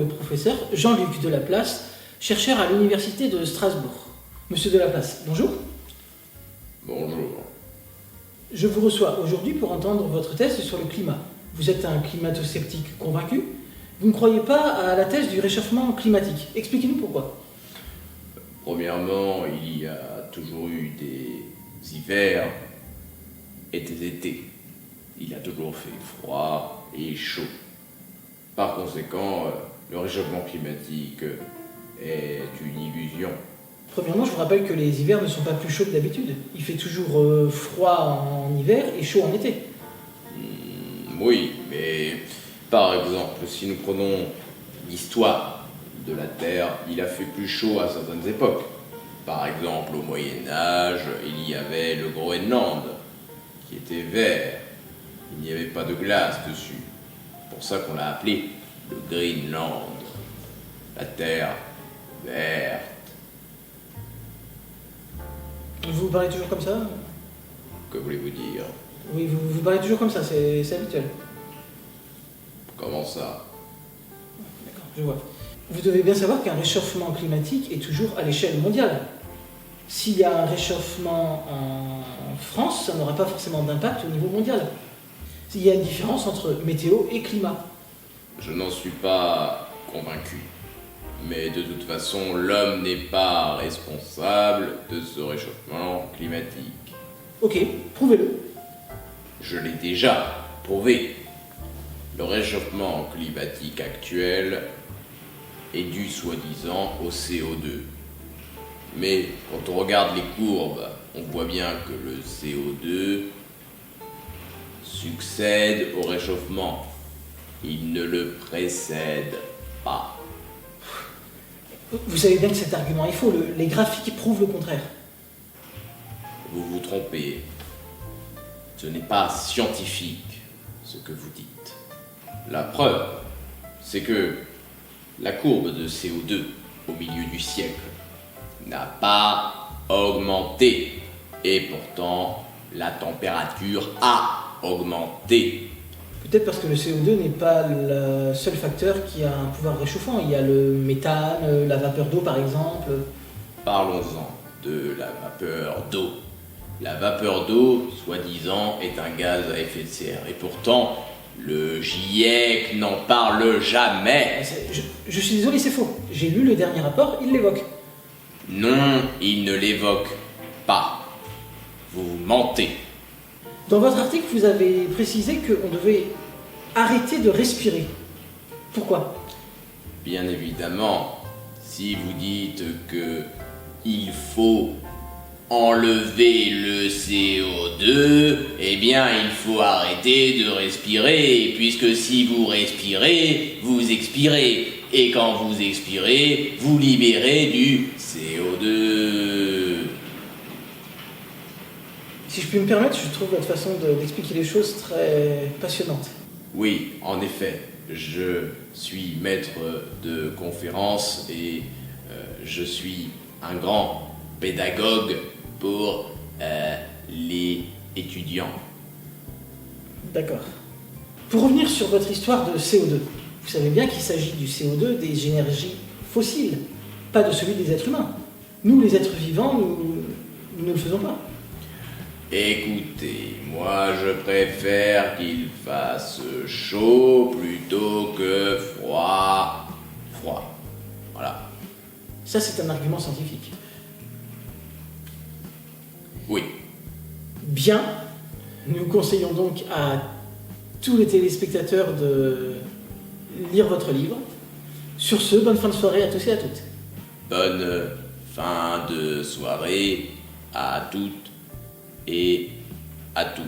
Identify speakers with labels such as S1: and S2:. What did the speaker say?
S1: professeur Jean-Luc Delaplace, chercheur à l'Université de Strasbourg. Monsieur Delaplace, bonjour.
S2: Bonjour.
S1: Je vous reçois aujourd'hui pour entendre votre thèse sur le climat. Vous êtes un climato-sceptique convaincu. Vous ne croyez pas à la thèse du réchauffement climatique. Expliquez-nous pourquoi.
S2: Premièrement, il y a toujours eu des hivers et des étés. Il a toujours fait froid et chaud. Par conséquent, le réchauffement climatique est une illusion.
S1: Premièrement, je vous rappelle que les hivers ne sont pas plus chauds que d'habitude. Il fait toujours froid en hiver et chaud en été.
S2: Oui, mais par exemple, si nous prenons l'histoire de la Terre, il a fait plus chaud à certaines époques. Par exemple, au Moyen-Âge, il y avait le Groenland, qui était vert. Il n'y avait pas de glace dessus. C'est pour ça qu'on l'a appelé le Greenland. La Terre verte.
S1: Vous parlez toujours comme ça?
S2: Que voulez-vous dire?
S1: Oui, vous parlez toujours comme ça, c'est habituel.
S2: Comment ça?
S1: D'accord, je vois. Vous devez bien savoir qu'un réchauffement climatique est toujours à l'échelle mondiale. S'il y a un réchauffement en France, ça n'aura pas forcément d'impact au niveau mondial. Il y a une différence entre météo et climat.
S2: Je n'en suis pas convaincu. Mais de toute façon, l'homme n'est pas responsable de ce réchauffement climatique.
S1: Ok, prouvez-le.
S2: Je l'ai déjà prouvé. Le réchauffement climatique actuel est dû soi-disant au CO2. Mais quand on regarde les courbes, on voit bien que le CO2 succède au réchauffement. Il ne le précède pas.
S1: Vous savez bien que cet argument est faux, les graphiques prouvent le contraire.
S2: Vous vous trompez. Ce n'est pas scientifique, ce que vous dites. La preuve, c'est que la courbe de CO2 au milieu du siècle n'a pas augmenté. Et pourtant, la température a augmenté.
S1: Peut-être parce que le CO2 n'est pas le seul facteur qui a un pouvoir réchauffant. Il y a le méthane, la vapeur d'eau par exemple.
S2: Parlons-en de la vapeur d'eau. La vapeur d'eau, soi-disant, est un gaz à effet de serre. Et pourtant, le GIEC n'en parle jamais.
S1: Je suis désolé, c'est faux. J'ai lu le dernier rapport, il l'évoque.
S2: Non, il ne l'évoque pas. Vous mentez.
S1: Dans votre article, vous avez précisé qu'on devait arrêter de respirer. Pourquoi?
S2: Bien évidemment, si vous dites que il faut enlever le CO2, eh bien il faut arrêter de respirer, puisque si vous respirez, vous expirez. Et quand vous expirez, vous libérez du CO2.
S1: Si je puis me permettre, je trouve votre façon d'expliquer les choses très passionnante.
S2: Oui, en effet, je suis maître de conférence et je suis un grand pédagogue pour les étudiants.
S1: D'accord. Pour revenir sur votre histoire de CO2, vous savez bien qu'il s'agit du CO2 des énergies fossiles, pas de celui des êtres humains. Nous, les êtres vivants, nous ne le faisons pas.
S2: Écoutez, moi je préfère qu'il fasse chaud plutôt que froid. Froid. Voilà.
S1: Ça, c'est un argument scientifique.
S2: Oui.
S1: Bien. Nous conseillons donc à tous les téléspectateurs de lire votre livre. Sur ce, bonne fin de soirée à tous et à toutes.
S2: Bonne fin de soirée à toutes et à tous.